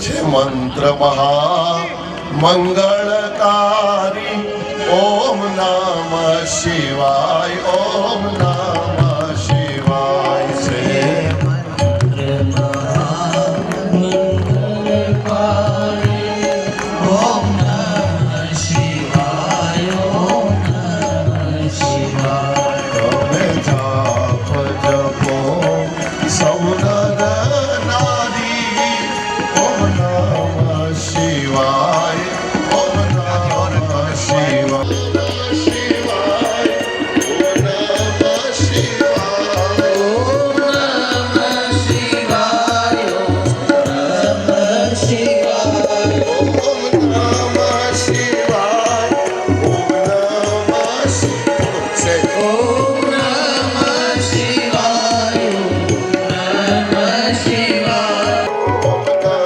छे मंत्र महा मंगलकारी। ओम नमः शिवाय, ओम नमः शिवाय। से मंत्र महामंगलकारी। ओम नमः शिवाय, ओम नमः शिवाय। તમે જાપ જપો સૌ નર નારી। ઓમ નમઃ શિવાય, ઓમ નમઃ શિવાય, શિવાય, ઓમ નમઃ શિવાય, ओम नमः शिवाय, ओम नमः शिवाय। ઓમ નમઃ શિવાય, ઓમ નમઃ શિવાય। ओम नमः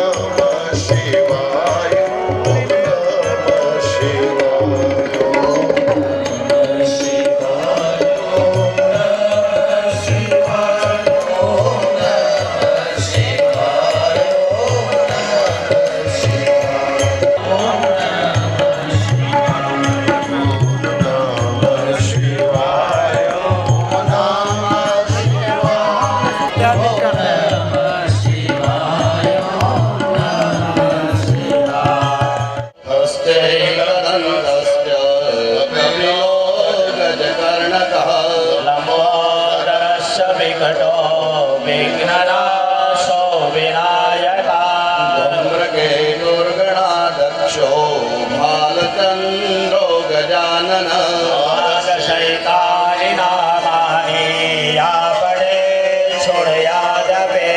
शिवाय, ओम नमः शिवाय। ઓમ નમઃ શિવાય, ઓમ નમઃ હસ્તે ગદંતસ્ય કપિલો ગજકર્ણકઃ લંબોદરસ્ય વિકટો વિઘ્નનાશો વિનાયકા ધૂમ્રકે દુર્ગણાદક્ષો ભાલચંદ્રો ગજાનન શૈતાની નામાની આપડે છોડ્યા જપે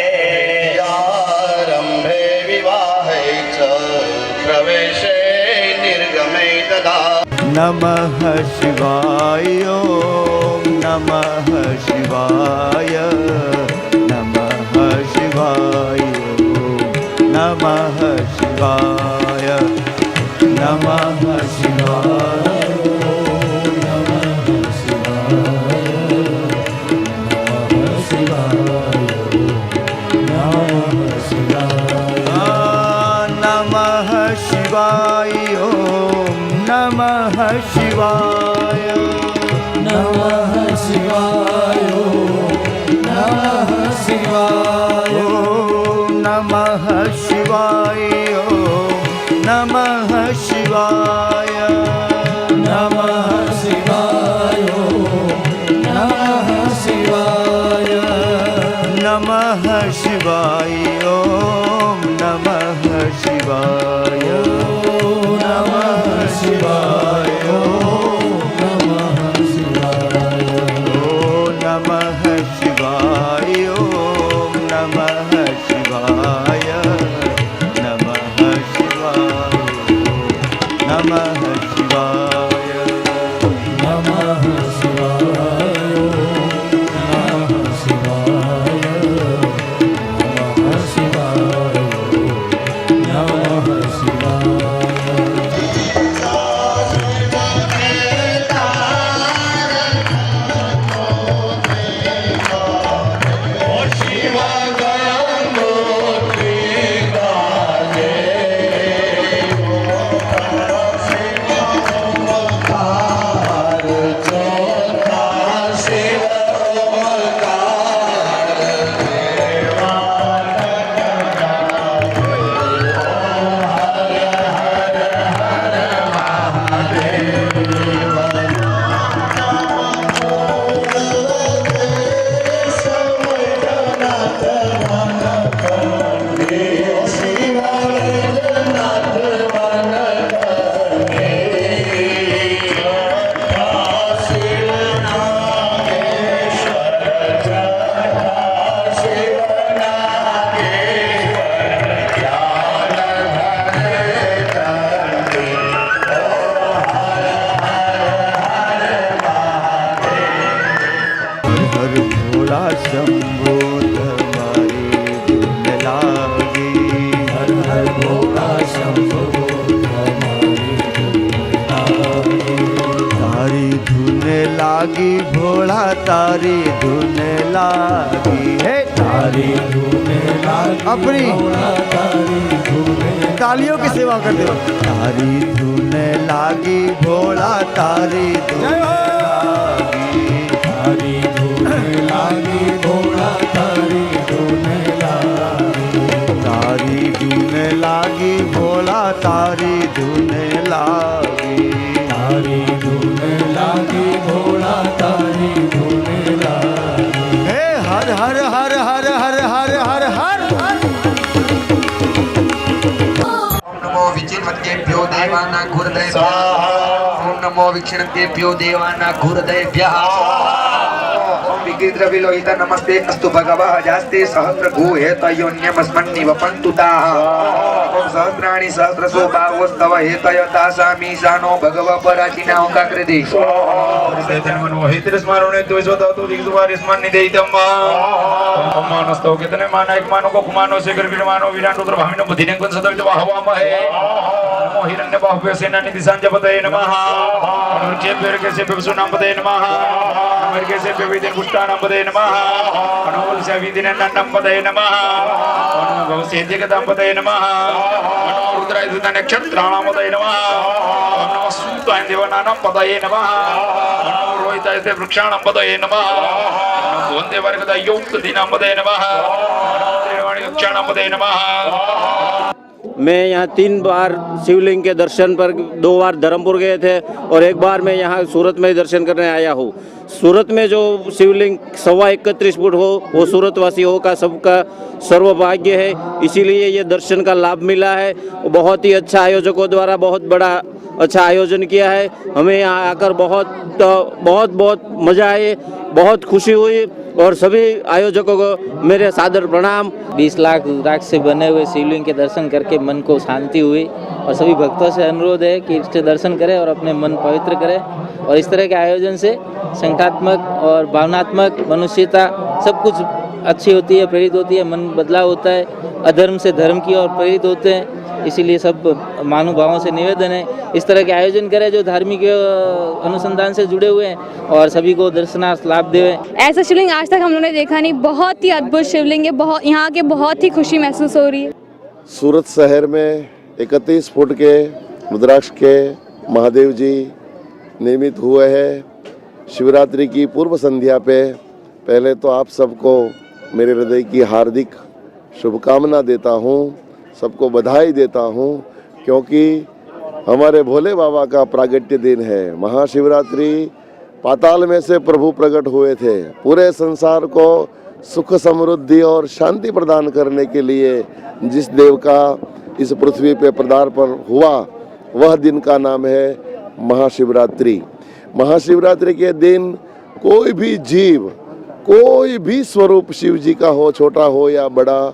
આરંભે વિવાહે ચ પ્રવેશે નિર્ગમે તદા नमः शिवाय, ओम नमः शिवाय, नमः शिवाय, ओम नमः शिवाय, नमः शिवाय, ओम नमः शिवाय, नमः शिवाय, नमः शिवाय, ओम नमः शिवाय, नमः शिवाय, नमः शिवाय, नमः शिवाय, नमः शिवाय, नमः शिवाय, नमः शिवाय, नमः शिवाय, ओम नमः शिवाय, नमः शिवाय, नमः शिवाय, नमः शिवाय, ओम नमः शिवाय, नमः शिवाय, नमः शिवाय, नमः शिवाय, नमः शिवाय, नमः शिवाय, नमः शिवाय। शंभो तुम्हारी धुन लागी, हर हर भोला शंभो तुम्हारी धुन लागी, भोला तारी धुन लागी है, तारी धुन लागी अपनी तालियों की सेवा करते हो। तारी धुन लागी भोला तारी धुन लागी, तारी धुन लागी भोला तारी धुन लागी, तारी धुन लागी भोला तारी धुन लागी, तारी धुन लागी भोला तारी धुन लागी। हे हर हर हर हर हर हर हर हर नमो विचिन्वद्येभ्यो देवानां गुरुदेव्यः। ओम नमो विक्षिणद्येभ्यो देवानां गुरुदेव्यः। ओम विगिद्रविलोहित नमस्ते अस्तु भगवः जास्ते सहस्र गुहेतयोन्यमस्मन्निव पन्तुताः। ओम सहस्राणि सहस्रसो बाहुस्तव हेतय तासामि शानो भगव पराचिना ओंकाकृति। चैतन्यमनो हितस्मरणे द्वेषोदातो दिग्सुवारिस्मन्निदेहितं वा। मानस्तौ कितने माना एक मानो को कुमानो से कर मानो विराट रुद्र भामिनो बुद्धिने कुन सदवित वाहवामहे। नमो हिरण्यबाहुभ्यो सेनानिधि संजपतये नमः। अनुर्केभ्यो के विसुनां पतये नमः। अमरके से विदिन पुष्टानां पतये नमः। अनोल से विदिन नन्नं पतये नमः। अनु भवसेद्यगतां पतये नमः। अनु रुद्राय दुता नक्षत्राणां पतये नमः। नमः सूताय देवानां पतये नमः। अनु रोहिताय से वृक्षाणां पतये नमः। वंदे वर्गदा योग दिनां पतये नमः। त्रिवाणी वृक्षाणां पतये नमः। मैं यहाँ 3 बार शिवलिंग के दर्शन पर, 2 बार धर्मपुर गए थे और 1 बार मैं यहाँ सूरत में दर्शन करने आया हूँ। सूरत में जो शिवलिंग 31.25 फुट हो, वो सूरतवासियों का सबका सर्वभाग्य है। इसीलिए ये दर्शन का लाभ मिला है। बहुत ही अच्छा आयोजकों द्वारा बहुत बड़ा अच्छा आयोजन किया है। हमें यहाँ आकर बहुत मज़ा आए, बहुत खुशी हुई और सभी आयोजकों को मेरे सादर प्रणाम। 20 लाख रुद्राक्ष से बने हुए शिवलिंग के दर्शन करके मन को शांति हुई और सभी भक्तों से अनुरोध है कि इसके दर्शन करें और अपने मन पवित्र करें। और इस तरह के आयोजन से संख्यात्मक और भावनात्मक मनुष्यता सब कुछ अच्छी होती है, प्रेरित होती है, मन बदलाव होता है, अधर्म से धर्म की ओर प्रेरित होते हैं। इसीलिए सब महानुभावों से निवेदन है इस तरह के आयोजन करें जो धार्मिक अनुसंधान से जुड़े हुए हैं और सभी को दर्शनार्थ लाभ दें। ऐसा शिवलिंग आज तक हम लोगों ने देखा नहीं, बहुत ही अद्भुत शिवलिंग है। बहुत यहाँ के बहुत ही खुशी महसूस हो रही है। सूरत शहर में 31 फुट के रुद्राक्ष के महादेव जी निर्मित हुए हैं। शिवरात्रि की पूर्व संध्या पे पहले तो आप सबको मेरे हृदय की हार्दिक शुभकामना देता हूँ, सबको बधाई देता हूँ, क्योंकि हमारे भोले बाबा का प्रागट्य दिन है। महाशिवरात्रि पाताल में से प्रभु प्रकट हुए थे। पूरे संसार को सुख समृद्धि और शांति प्रदान करने के लिए जिस देव का इस पृथ्वी पे पदार्पण हुआ वह दिन का नाम है महाशिवरात्रि। महाशिवरात्रि के दिन कोई भी जीव, कोई भी स्वरूप शिव जी का हो, छोटा हो या बड़ा,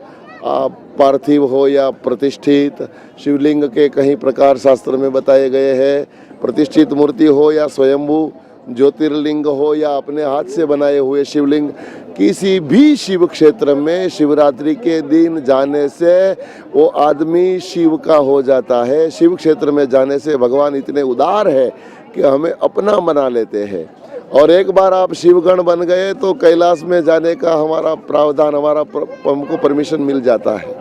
पार्थिव हो या प्रतिष्ठित, शिवलिंग के कई प्रकार शास्त्र में बताए गए हैं। प्रतिष्ठित मूर्ति हो या स्वयंभू ज्योतिर्लिंग हो या अपने हाथ से बनाए हुए शिवलिंग, किसी भी शिव क्षेत्र में शिवरात्रि के दिन जाने से वो आदमी शिव का हो जाता है। शिव क्षेत्र में जाने से भगवान इतने उदार है कि हमें अपना बना लेते हैं। और एक बार आप शिवगण बन गए तो कैलाश में जाने का हमारा प्रावधान, हमको परमिशन मिल जाता है।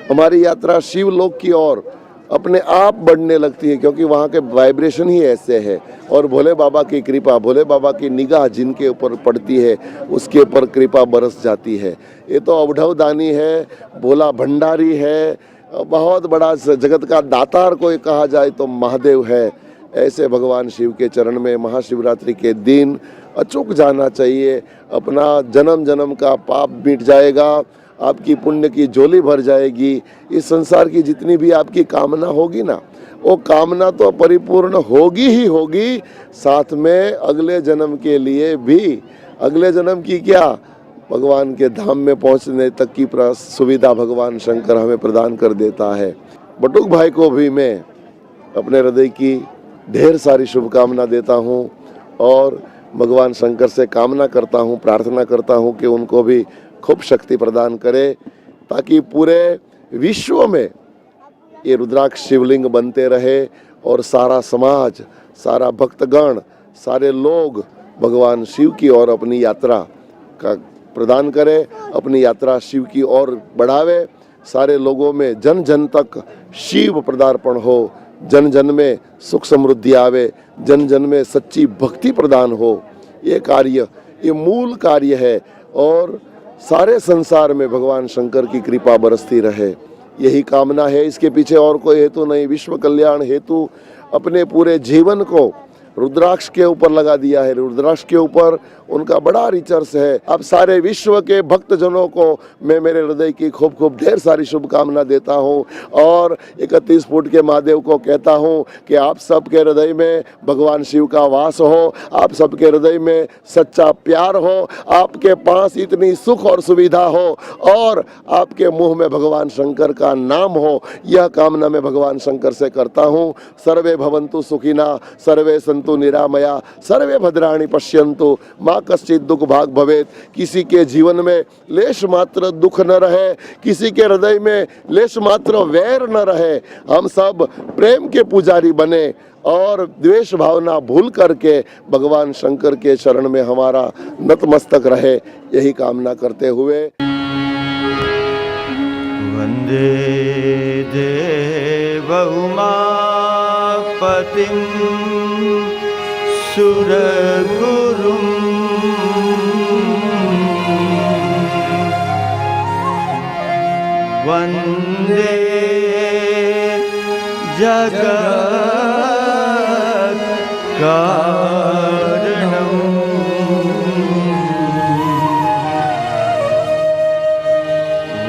हमारी यात्रा शिवलोक की ओर अपने आप बढ़ने लगती है, क्योंकि वहाँ के वाइब्रेशन ही ऐसे है। और भोले बाबा की कृपा, भोले बाबा की निगाह जिनके ऊपर पड़ती है उसके ऊपर कृपा बरस जाती है। ये तो अवढव दानी है, भोला भंडारी है, बहुत बड़ा जगत का दातार कोई कहा जाए तो महादेव है। ऐसे भगवान शिव के चरण में महाशिवरात्रि के दिन अचूक जाना चाहिए। अपना जन्म जन्म का पाप मिट जाएगा, आपकी पुण्य की झोली भर जाएगी। इस संसार की जितनी भी आपकी कामना होगी ना, वो कामना तो परिपूर्ण होगी ही होगी, साथ में अगले जन्म के लिए भी। अगले जन्म की क्या, भगवान के धाम में पहुंचने तक की सुविधा भगवान शंकर हमें प्रदान कर देता है। बटुक भाई को भी मैं अपने हृदय की ढेर सारी शुभकामना देता हूँ और भगवान शंकर से कामना करता हूँ, प्रार्थना करता हूँ कि उनको भी खूब शक्ति प्रदान करे, ताकि पूरे विश्व में ये रुद्राक्ष शिवलिंग बनते रहे और सारा समाज, सारा भक्तगण, सारे लोग भगवान शिव की ओर अपनी यात्रा का प्रदान करे, अपनी यात्रा शिव की ओर बढ़ावे, सारे लोगों में जन जन तक शिव पदार्पण हो, जन जन में सुख समृद्धि आवे, जन जन में सच्ची भक्ति प्रदान हो। ये कार्य, ये मूल कार्य है और सारे संसार में भगवान शंकर की कृपा बरसती रहे, यही कामना है। इसके पीछे और कोई हेतु नहीं। विश्व कल्याण हेतु अपने पूरे जीवन को रुद्राक्ष के ऊपर लगा दिया है। रुद्राक्ष के ऊपर उनका बड़ा रिसर्च है। अब सारे विश्व के भक्तजनों को मैं मेरे हृदय की खूब खूब ढेर सारी शुभकामना देता हूं और 31 फुट के महादेव को कहता हूं कि आप सबके हृदय में भगवान शिव का वास हो, आप सबके हृदय में सच्चा प्यार हो, आपके पास इतनी सुख और सुविधा हो और आपके मुंह में भगवान शंकर का नाम हो। यह कामना मैं भगवान शंकर से करता हूं। सर्वे भवन्तु सुखिना, सर्वे सन्तु निरामया, सर्वे भद्राणि पश्यन्तु, माँ कश्चित् दुख भाग भवेत। किसी के जीवन में लेश मात्र दुख न रहे, किसी के हृदय में लेश मात्र वैर न रहे। हम सब प्रेम के पुजारी बने और द्वेष भावना भूल करके भगवान शंकर के चरण में हमारा नतमस्तक रहे, यही कामना करते हुए वंदे देव उमापतिं सुरगुरुं वंदे जगत्कारणं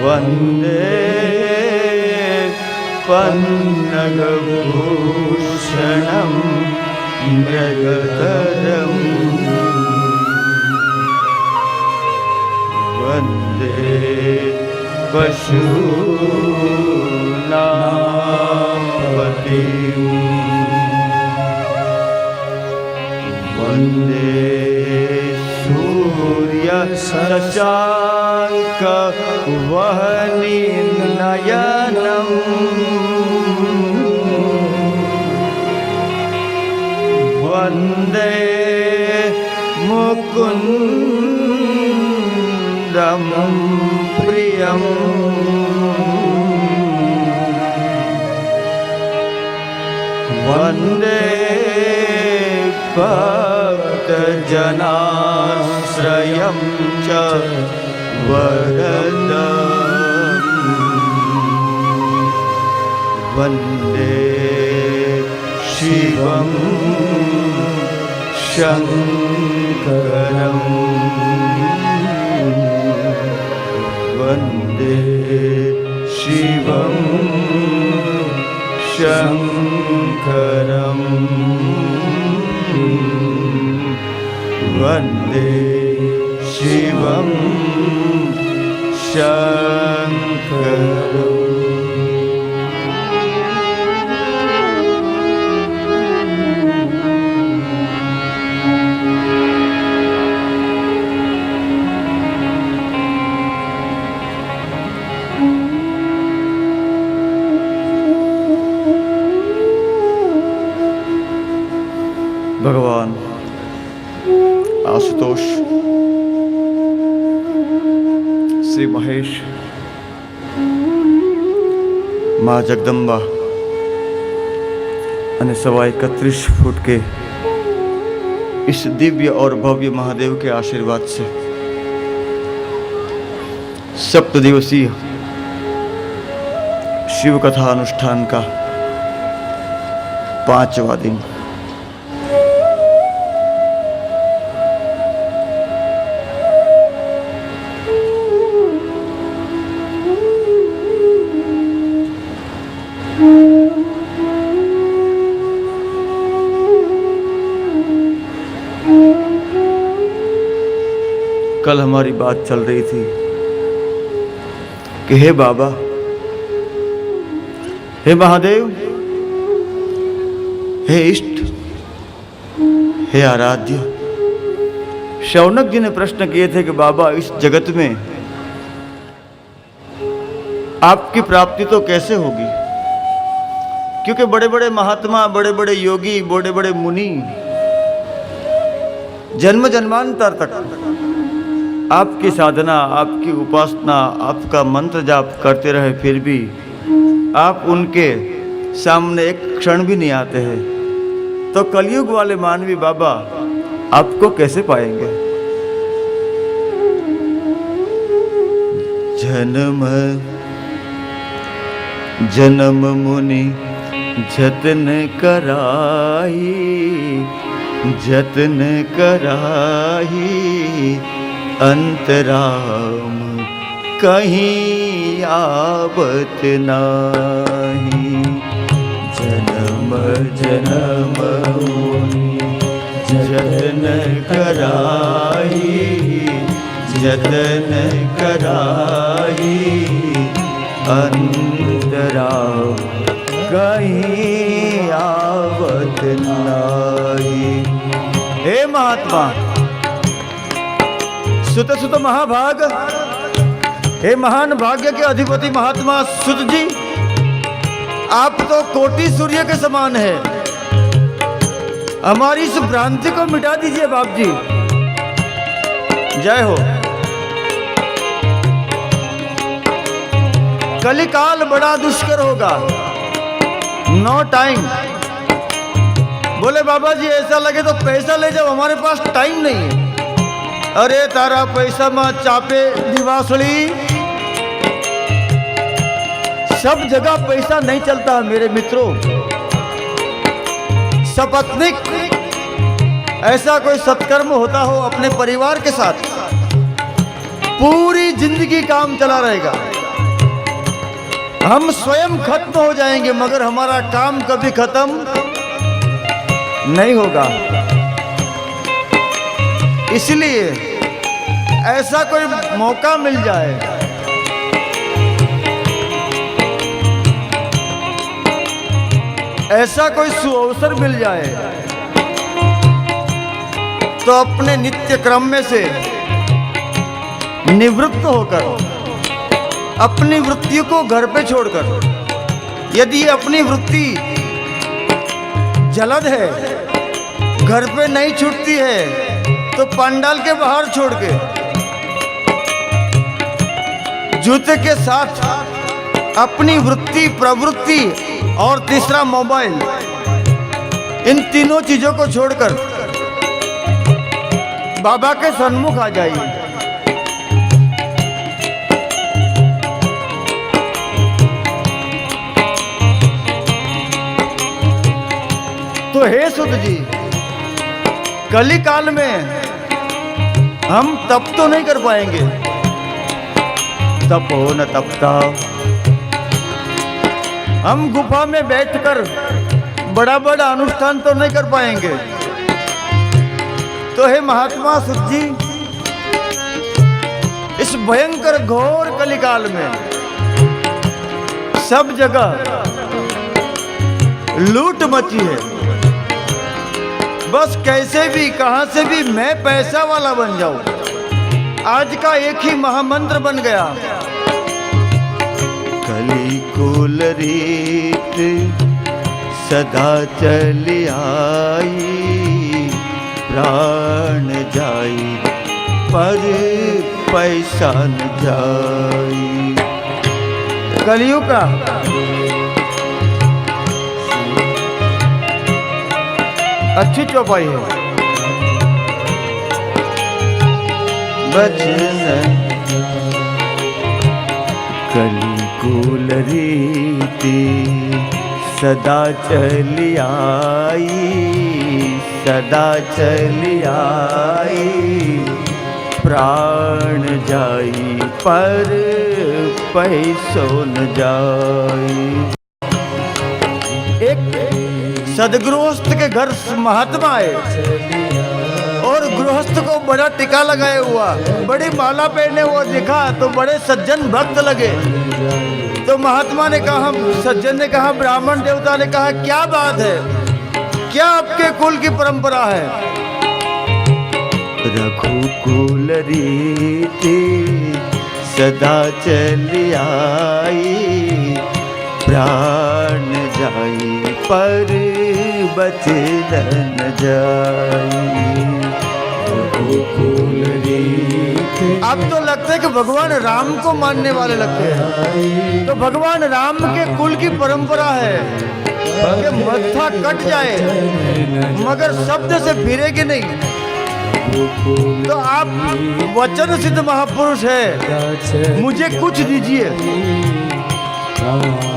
वंदे पन्नगभूषणं मृगधरं वंदे पशूनां पतिं वंदे सूर्य शशांक वहनिनयनं वंदे मुकुन्दं प्रियं वंदे भक्तजनाश्रयं च वरदम् वंदे शिवं शंकरं वंदे शिवं शंकरं वंदे शिवं शंकरं। भगवान आशुतोष, श्री महेश, माँ जगदम्बा અને 31 ફૂટ के इस दिव्य और भव्य महादेव के आशीर्वाद से 7 दिवसीय शिव कथा अनुष्ठान का 5वां दिन कल हमारी बात चल रही थी कि हे बाबा, हे महादेव, हे इष्ट, हे आराध्य। शौनक जी ने प्रश्न किए थे कि बाबा, इस जगत में आपकी प्राप्ति तो कैसे होगी, क्योंकि बड़े बड़े महात्मा, बड़े बड़े योगी, बड़े बड़े मुनि जन्म जन्मांतर तक आपकी साधना, आपकी उपासना, आपका मंत्र जाप करते रहे, फिर भी आप उनके सामने एक क्षण भी नहीं आते हैं, तो कलयुग वाले मानवी बाबा आपको कैसे पाएंगे? जन्म जन्म मुनि जतन कराई, जतन कराई, अंतराम कहीं आवत नाही। जन्म जन्म मुनि जतन कराई, जतन कराई, अंतराम कहीं आवत नाही। हे महात्मा, सुत सुत महाभाग, हे महान भाग्य के अधिपति महात्मा सुत जी, आप तो कोटि सूर्य के समान है। हमारी इस भ्रांति को मिटा दीजिए बाप जी। जय हो। कलिकाल बड़ा दुष्कर होगा, नो टाइम। बोले बाबा जी ऐसा लगे तो पैसा ले जाओ, हमारे पास टाइम नहीं है। अरे तारा पैसा मत चापे दिवासड़ी, सब जगह पैसा नहीं चलता है मेरे मित्रों। सपत्निक ऐसा कोई सत्कर्म होता हो अपने परिवार के साथ, पूरी जिंदगी काम चला रहेगा। हम स्वयं खत्म हो जाएंगे मगर हमारा काम कभी खत्म नहीं होगा। इसलिए ऐसा कोई मौका मिल जाए, ऐसा कोई सुअवसर मिल जाए, तो अपने नित्य क्रम में से निवृत्त होकर अपनी वृत्तियों को घर पे छोड़कर, यदि ये अपनी वृत्ति जलद है, घर पे नहीं छूटती है, तो पंडाल के बाहर छोड़ के जूते के साथ अपनी वृत्ति, प्रवृत्ति और तीसरा मोबाइल, इन तीनों चीजों को छोड़कर बाबा के सन्मुख आ जाइए। तो हे सुत जी, कली काल में हम तप तो नहीं कर पाएंगे, तपो न तपता। हम गुफा में बैठकर बड़ा बड़ा अनुष्ठान तो नहीं कर पाएंगे। तो हे महात्मा सुत जी, इस भयंकर घोर कलिकाल में सब जगह लूट मची है। बस कैसे भी कहां से भी मैं पैसा वाला बन जाऊं, आज का एक ही महामंत्र बन गया। कलिकुल रीत सदा चली आई, प्राण जाई पर पैसा न जाई। कलियुग का अच्छी चौपाई है। बचन कलिकुल रीति सदा चली आई, सदा चली आई, प्राण जाई पर पैसों न जाई। एक सदगृहस्थ के घर महात्मा आए और गृहस्थ को बड़ा टिका लगाए हुआ, बड़ी माला पहने हुआ दिखा तो बड़े सज्जन भक्त लगे। तो महात्मा ने कहा, सज्जन ने कहा, ब्राह्मण देवता ने कहा, क्या बात है, क्या आपके कुल की परंपरा है? रघुकुल रीति सदा चली आई, प्राण जाई पर बचन न जाई। गोकुल रीत अब तो लगता है कि भगवान राम को मानने वाले लगते हैं। तो भगवान राम के कुल की परंपरा है कि मत्था कट जाए मगर शब्द से फिरेगी नहीं। तो आप वचन सिद्ध महापुरुष है, मुझे कुछ दीजिए,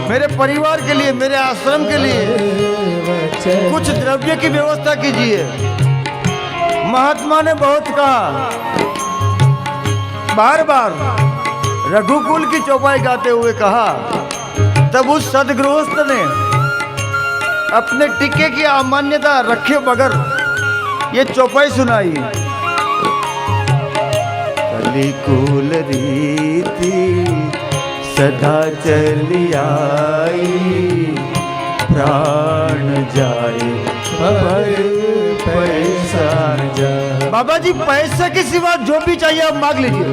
मेरे परिवार के लिए, मेरे आश्रम के लिए कुछ द्रव्य की व्यवस्था कीजिए। महात्मा ने बहुत कहा, बार बार रघुकुल की चौपाई गाते हुए कहा। तब उस सदगृहस्थ ने अपने टिक्के की अमान्यता रखे बगैर ये चौपाई सुनाई। कलिकुल रीति सदा चली आई, प्राण जाए पर पैसा जाए। बाबा जी पैसे के सिवा जो भी चाहिए आप मांग लीजिए।